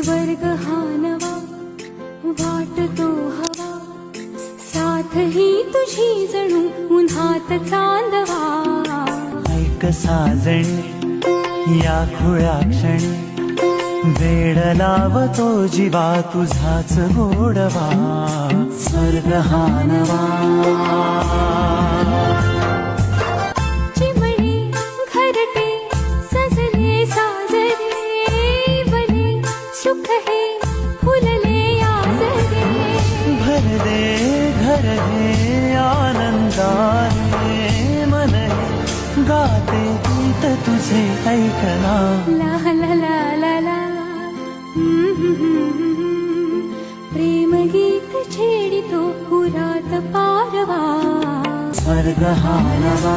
स्वर्ग हा नवा वाटतो हवा, साथ ही तुझी जणू उन्हात चांदवा. ऐक साजणी या खुळ्या क्षणी, वेड लावतो जीवा तुझाच गोडवा. स्वर्ग हा नवा. चिमणी घरटे सजले साजरे, बले सुख हे फुलले आजरे. भरले घर हे आनंदाने, मन हे गाते गीत तुझे ऐकना. ला ला ला ला ला. प्रेम गीत छेडितो पुरात पारवा. स्वर्ग हा नवा.